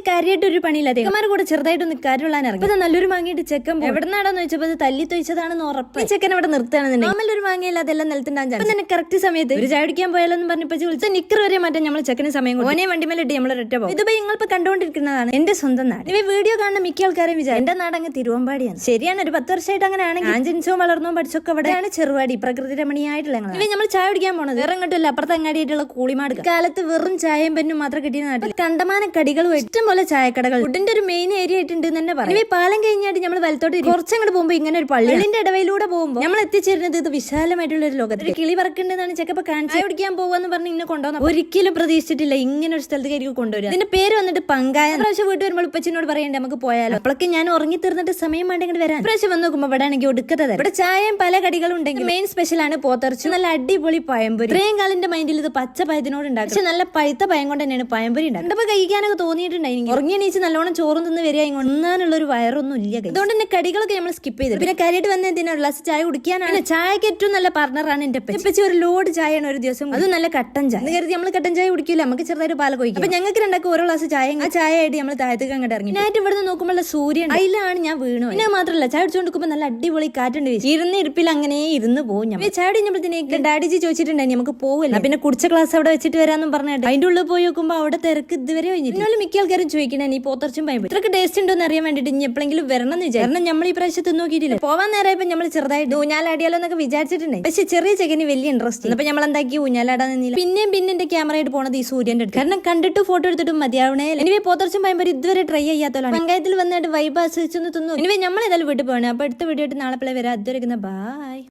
കാര്യമായിട്ട് ഒരു പണിയില്ല. ചെക്കന്മാർ കൂടെ ചെറുതായിട്ടൊന്ന് കാര്യമുള്ളാൻ ഇറങ്ങി. അപ്പൊ നല്ലൊരു മാങ്ങിയിട്ട് ചെക്കൻ എവിടെന്നാണെന്ന് വെച്ചപ്പോൾ അത് തല്ലി തൊഴിച്ചതാണെന്ന് ഉറപ്പ്. ഈ ചെക്കൻ അവിടെ നിർത്തുകയാണെന്നുണ്ടെങ്കിൽ നമ്മളൊരു മാങ്ങിയില്ല അതെല്ലാം നിലത്തുണ്ടാകും. അപ്പൊ തന്നെ കറക്റ്റ് സമയത്ത് ഒരു ചായ കുടിക്കാൻ പോയാലോന്ന് പറഞ്ഞപ്പോൾ വിളിച്ച നിക്കർ വരെ മാറ്റാൻ നമ്മൾ ചെക്കന് സമയം ഓനെ വണ്ടിമേലിട്ട് നമ്മൾ ഒറ്റ പോകും. ഇതിപ്പോ നിങ്ങളിപ്പോ കണ്ടുകൊണ്ടിരിക്കുന്നതാണ് എന്റെ സ്വന്തം നാട്. ഈ വീഡിയോ കാണുന്ന മിക്ക ആൾക്കാരും വിചാരം എന്റെ നാട് അങ്ങ് തിരുവമ്പാടിയാണ്. ശരിയാണ്, ഒരു 10 വർഷമായിട്ട് അങ്ങനെ ആണെങ്കിൽ ഞാൻ ജനിച്ചോ വളർന്നോ പഠിച്ചൊക്കെ അവിടെയാണ് ചെറുവാടി പ്രകൃതി രമണീയായിട്ടുള്ള. ഇവ നമ്മൾ ചായ കുടിക്കാൻ പോണത് വേറെ അങ്ങോട്ടല്ല, അപ്പുറത്തെ അങ്ങാടിയായിട്ടുള്ള കൂളിമാട്. കാലത്ത് വെറും ചായയും പെന്നും മാത്രം കിട്ടിയ നാട്ടിൽ കണ്ടമാന കടികളും ഇഷ്ടം പോലെ ചായക്കടകൾ ഫുഡിന്റെ ഒരു മെയിൻ ഏരിയ ആയിട്ടുണ്ട് തന്നെ പറയും. ഈ പാലം കഴിഞ്ഞായിട്ട് നമ്മൾ വലത്തോട്ട് കുറച്ചങ്ങോട്ട് പോകുമ്പോൾ ഇങ്ങനെ ഒരു പള്ളിന്റെ ഇടവയിലൂടെ പോകുമ്പോൾ നമ്മൾ എത്തിച്ചേരുന്നത് ഇത് വിശാലമായിട്ടുള്ള ഒരു ലോകത്ത്. ഒരു കിളി പറക്കേണ്ടതാണ് ചെക്കപ്പ കാണിച്ചു കുടിക്കാൻ പോവാന്ന് പറഞ്ഞ് ഇന്നെ കൊണ്ടുവന്ന ഒരിക്കലും പ്രതീക്ഷിച്ചിട്ടില്ല ഇങ്ങനെ ഒരു സ്ഥലത്തേക്ക് കൊണ്ടുവരിക. ഇതിന്റെ പേര് വന്നിട്ട് പങ്കായ. പ്രാവശ്യം വീട്ടിൽ വരുമ്പോൾ ഉപ്പച്ചിനോട് പറയണ്ടേ നമുക്ക് പോയാലോ. അപ്പോഴൊക്കെ ഞാൻ ഉറങ്ങി തീർന്നിട്ട് സമയം വേണ്ടെങ്കിൽ വരാൻ. പ്രാവശ്യം വന്ന് നോക്കുമ്പോൾ ഇവിടെ ആണെങ്കിൽ ഒടുക്കത്തത്. ഇവിടെ ചായയും പല കടികളും ഉണ്ടെങ്കിൽ മെയിൻ സ്പെഷ്യൽ ആണ് പോത്തർച്ചു. നല്ല അടിപൊളി പഴംപൊരി. ഇത്രയും കാലിന്റെ മൈൻഡിൽ ഇത് പച്ച പയത്തിനോട് ഉണ്ടാക്കും. പക്ഷെ നല്ല പഴുത്ത പയം കൊണ്ട് തന്നെയാണ് പഴംപൊരി ഉണ്ടാകും. കണ്ടപ്പോ കഴിക്കാനൊക്കെ തോന്നിയിട്ടുണ്ടായിരുന്നു. ഉറങ്ങി എണീച്ച് നല്ലോണം ചോറും തിന്ന് വരിക ഒന്നാനുള്ള ഒരു വയറൊന്നും ഇല്ല. അതുകൊണ്ട് തന്നെ കടികളൊക്കെ നമ്മൾ സ്കിപ്പ് ചെയ്തു. പിന്നെ കാര്യമായിട്ട് വന്ന എന്തിനാ ഒരു ഗ്ലാസ് ചായ കുടിക്കാനാണ്. ചായക്ക് ഏറ്റവും നല്ല പാർട്ണറാണ് എന്റെ പച്ചി. ഒരു ലോഡ് ചായയാണ് ഒരു ദിവസം. അത് നല്ല കട്ടൻ ചായ കരുതി നമ്മൾ കട്ടൻ ചായ കുടിക്കില്ല, നമുക്ക് ചെറുതായിട്ട് പാല കൊയ്ക്കും. അപ്പൊ ഞങ്ങൾക്ക് രണ്ടാക്കും ഓരോ ഗ്ലാസ് ചായ ആ ചായ ആയിട്ട് നമ്മൾ താഴത്തേക്ക് അങ്ങോട്ട് ഇറങ്ങി. ഞാനായിട്ട് ഇവിടുന്ന് നോക്കുമ്പോൾ സൂര്യൻ അതിലാണ് ഞാൻ വീണു. പിന്നെ മാത്രമല്ല ചായ കുടിച്ചോണ്ടിരിക്കുമ്പോൾ നല്ല അടിപൊളി കാറ്റുണ്ട്. ഇരുന്ന് ഇരിപ്പിൽ അങ്ങനെ ഇരുന്ന് പോകും. ഞാൻ ചായ കുടിക്കുമ്പോഴത്തേക്ക് ഡാഡിജി ചോദിച്ചിട്ടുണ്ടായി നമുക്ക് പോവില്ല. പിന്നെ കുടിച്ച ക്ലാസ് അവിടെ വെച്ചിട്ട് വരാമെന്നും പറഞ്ഞിട്ട് അതിന്റെ ഉള്ളിൽ പോയി നോക്കുമ്പോൾ അവിടെ തിരക്ക് ഇതുവരെ കഴിഞ്ഞിട്ട് മിക്ക ആൾക്കാരും ചോദിക്കണേ ഈ പോത്തർച്ചും പയമ്പൊരി ഇത്രക്ക് ടേസ്റ്റ് ഉണ്ടോന്ന് അറിയാൻ വേണ്ടിട്ട് ഇനി എപ്പോഴെങ്കിലും വരണം എന്ന് വിചാരിച്ചു. കാരണം നമ്മൾ ഈ പ്രാവശ്യം തിന്നോക്കിയിട്ടില്ല. പോവാൻ നേരമായപ്പോൾ നമ്മൾ ചെറുതായിട്ട് ഊഞ്ഞാലാടിയാലോ എന്നൊക്കെ വിചാരിച്ചിട്ടുണ്ടായി. പക്ഷെ ചെറിയ ചെക്കന് വലിയ ഇൻട്രസ്റ്റ്. അപ്പൊ നമ്മൾ എന്താക്കി ഊഞ്ഞാലാടാൻ നിന്നില്ല. പിന്നെയും എന്റെ ക്യാമറയായിട്ട് പോണത് ഈ സൂര്യന്റെ അടുത്ത്. കാരണം കണ്ടിട്ട് ഫോട്ടോ എടുത്തിട്ടും മതിയാവണേ. ഇനി പോത്തർച്ചും പയമ്പൊരി ഇതുവരെ ട്രൈ ചെയ്യാത്തവരാണ്. പഞ്ചായത്തിൽ വന്നിട്ട് വൈബ് ആസ്വദിച്ചൊന്ന് തിന്നു. ഇനി നമ്മൾ ഏതായാലും വീട്ടിൽ പോകണം. അപ്പൊ അടുത്ത വീഡിയോ ആയിട്ട് നാളെ വരാം. അതുവരെ ബൈ.